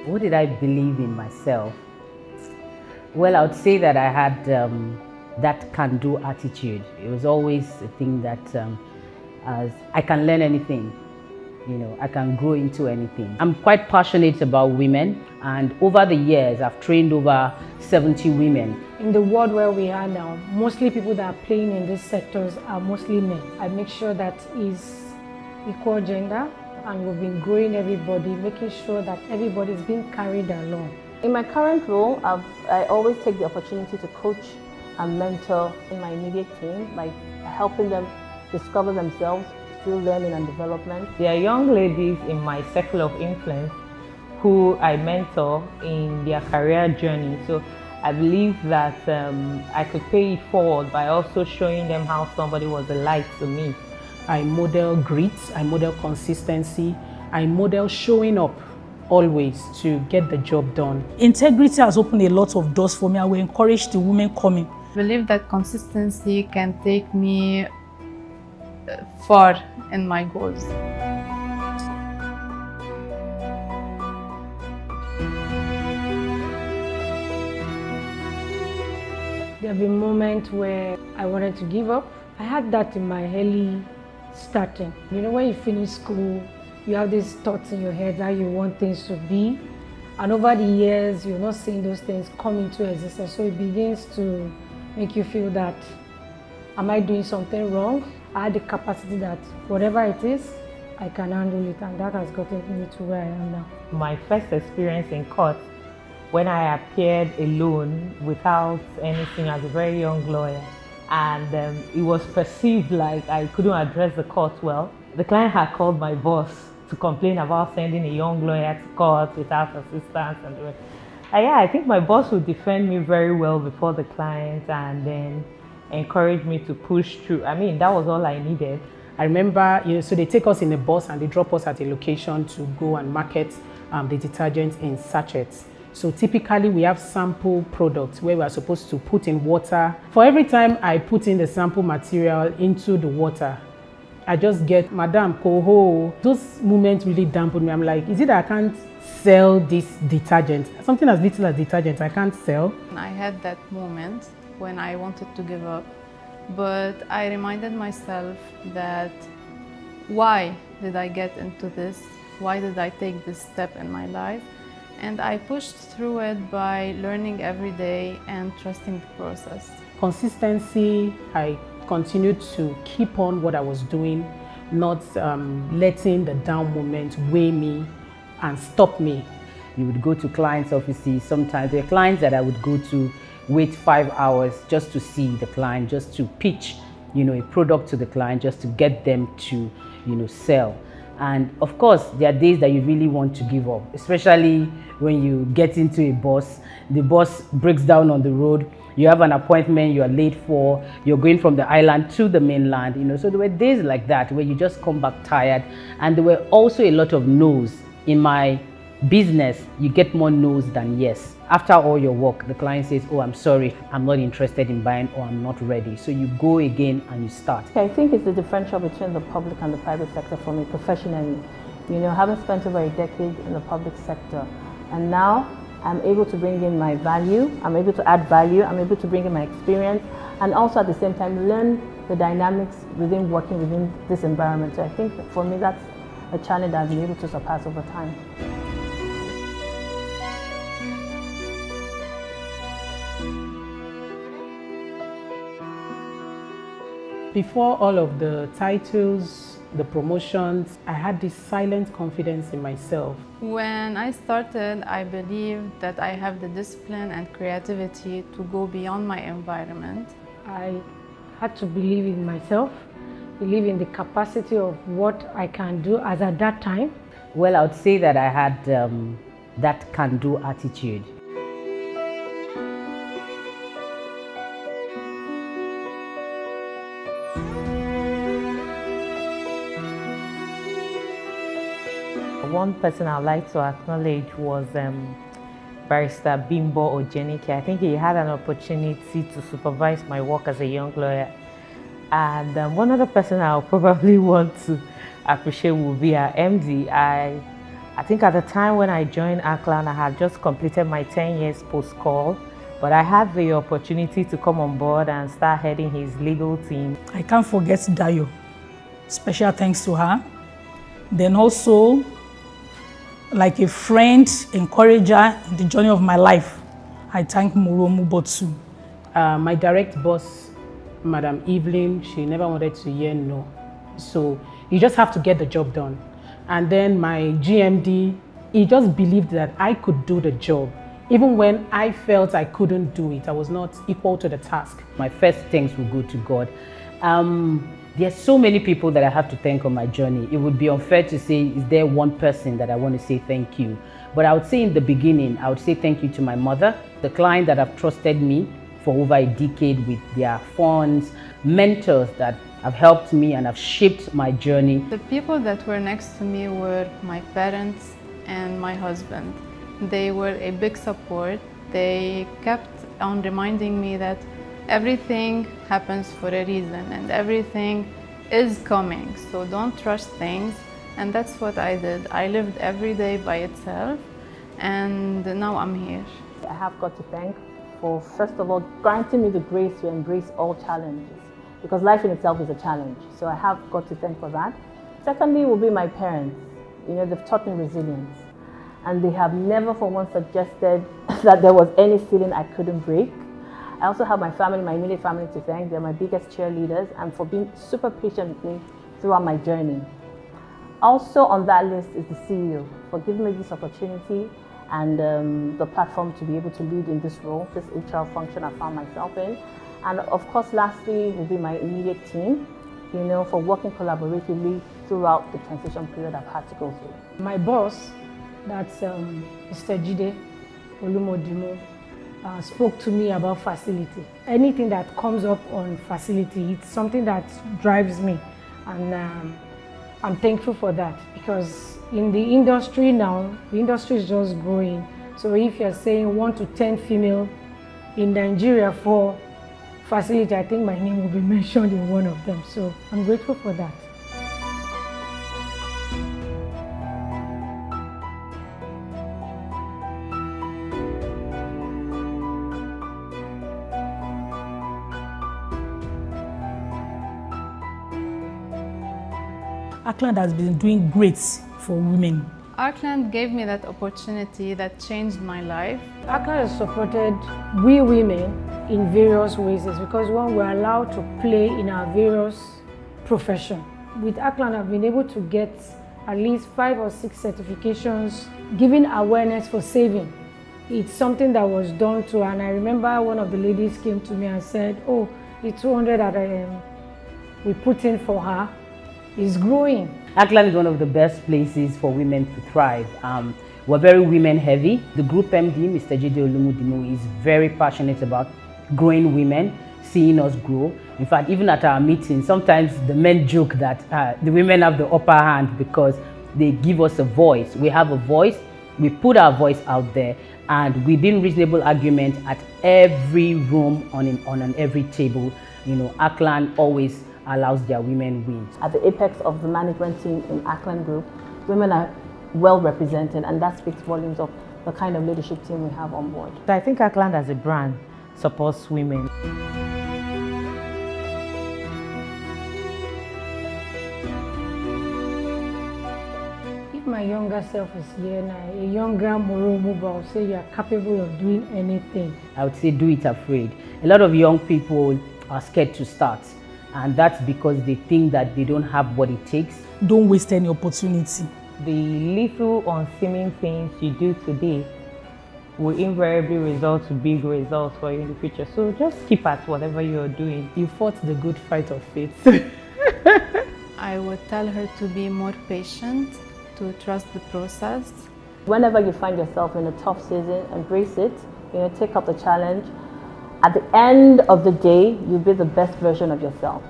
What did I believe in myself? Well, I would say that I had that can-do attitude. It was always a thing that as I can learn anything, I can grow into anything. I'm quite passionate about women, and over the years, I've trained over 70 women. In the world where we are now, mostly people that are playing in these sectors are mostly men. I make sure that is equal gender, and we've been growing everybody, making sure that everybody is being carried along. In my current role, I always take the opportunity to coach and mentor in my immediate team, like helping them discover themselves through learning and development. There are young ladies in my circle of influence who I mentor in their career journey. So I believe that I could pay it forward by also showing them how somebody was a light to me. I model grit, I model consistency, I model showing up always to get the job done. Integrity has opened a lot of doors for me. I will encourage the women coming. I believe that consistency can take me far in my goals. There have been moments where I wanted to give up. I had that in my early starting. When you finish school, you have these thoughts in your head how you want things to be. And over the years, you're not seeing those things come into existence. So it begins to make you feel that, am I doing something wrong? I had the capacity that whatever it is, I can handle it. And that has gotten me to where I am now. My first experience in court, when I appeared alone without anything as a very young lawyer, and it was perceived like I couldn't address the court well. The client had called my boss to complain about sending a young lawyer to court without assistance and the rest. Yeah, I think my boss would defend me very well before the client and then encourage me to push through. I mean, that was all I needed. I remember, so they take us in a bus and they drop us at a location to go and market the detergent in sachets. So typically we have sample products where we are supposed to put in water. For every time I put in the sample material into the water, I just get, Madam Koho. Those moments really dampened me. I'm like, is it that I can't sell this detergent? Something as little as detergent, I can't sell. I had that moment when I wanted to give up, but I reminded myself that why did I get into this? Why did I take this step in my life? And I pushed through it by learning every day and trusting the process. Consistency, I continued to keep on what I was doing, not letting the down moments weigh me and stop me. You would go to clients' offices. Sometimes there are clients that I would go to, wait 5 hours just to see the client, just to pitch, a product to the client, just to get them to, sell. And of course, there are days that you really want to give up, especially when you get into a bus, the bus breaks down on the road, you have an appointment you are late for, you're going from the island to the mainland, So there were days like that where you just come back tired. And there were also a lot of no's. In my business, you get more no's than yes. After all your work, the client says, oh, I'm sorry, I'm not interested in buying, or I'm not ready. So you go again and you start. I think it's the differential between the public and the private sector for me professionally. Having spent over a decade in the public sector, and now I'm able to bring in my value, I'm able to add value, I'm able to bring in my experience, and also at the same time learn the dynamics within working within this environment. So I think for me that's a challenge that I've been able to surpass over time. Before all of the titles, the promotions, I had this silent confidence in myself. When I started, I believed that I have the discipline and creativity to go beyond my environment. I had to believe in myself, believe in the capacity of what I can do as at that time. Well, I would say that I had that can-do attitude. One person I'd like to acknowledge was Barrister Bimbo Ojenike. I think he had an opportunity to supervise my work as a young lawyer. And one other person I'll probably want to appreciate would be our MD. I I think at the time when I joined Arkland, I had just completed my 10 years post-call, but I had the opportunity to come on board and start heading his legal team. I can't forget Dayo. Special thanks to her. Then also, like a friend, encourager in the journey of my life, I thank Moromu Botsu. My direct boss, Madam Evelyn, she never wanted to hear no. So you just have to get the job done. And then my GMD, he just believed that I could do the job. Even when I felt I couldn't do it, I was not equal to the task. My first thanks will go to God. There's so many people that I have to thank on my journey. It would be unfair to say, is there one person that I want to say thank you? But I would say in the beginning, I would say thank you to my mother, the client that have trusted me for over a decade with their funds, mentors that have helped me and have shaped my journey. The people that were next to me were my parents and my husband. They were a big support. They kept on reminding me that everything happens for a reason and everything is coming. So don't rush things. And that's what I did. I lived every day by itself, and now I'm here. I have God to thank for, first of all, granting me the grace to embrace all challenges, because life in itself is a challenge. So I have God to thank for that. Secondly will be my parents. You know, they've taught me resilience, and they have never for once suggested that there was any ceiling I couldn't break. I also have my family, my immediate family to thank. They're my biggest cheerleaders and for being super patient with me throughout my journey. Also on that list is the CEO for giving me this opportunity and the platform to be able to lead in this role, this HR function I found myself in. And of course, lastly will be my immediate team, you know, for working collaboratively throughout the transition period I've had to go through. My boss, that's Mr. Jide Olumodimo, spoke to me about facility. Anything that comes up on facility, it's something that drives me, and I'm thankful for that, because in the industry now, the industry is just growing. So if you're saying 1 to 10 female in Nigeria for facility, I think my name will be mentioned in one of them. So I'm grateful for that. Arkland has been doing great for women. Arkland gave me that opportunity that changed my life. Arkland has supported we women in various ways, because when we're allowed to play in our various professions. With Arkland, I've been able to get at least 5 or 6 certifications, giving awareness for saving. It's something that was done to, and I remember one of the ladies came to me and said, oh, the 200 that we put in for her is growing. Arkland is one of the best places for women to thrive. We're very women heavy. The group MD, Mr. Jide Olumodimo, is very passionate about growing women, seeing us grow. In fact, even at our meetings, sometimes the men joke that the women have the upper hand because they give us a voice. We have a voice, we put our voice out there, and within reasonable argument at every room, on every table, you know, Arkland always allows their women win. At the apex of the management team in Arkland Group, women are well represented, and that speaks volumes of the kind of leadership team we have on board. So I think Arkland as a brand supports women. If my younger self is here now, a younger Moromo will say you are capable of doing anything. I would say do it afraid. A lot of young people are scared to start, and that's because they think that they don't have what it takes. Don't waste any opportunity. The little unseeming things you do today will invariably result to big results for you in the future. So just keep at whatever you're doing. You fought the good fight of faith. I would tell her to be more patient, to trust the process. Whenever you find yourself in a tough season, embrace it, you know, take up the challenge. At the end of the day, you'll be the best version of yourself.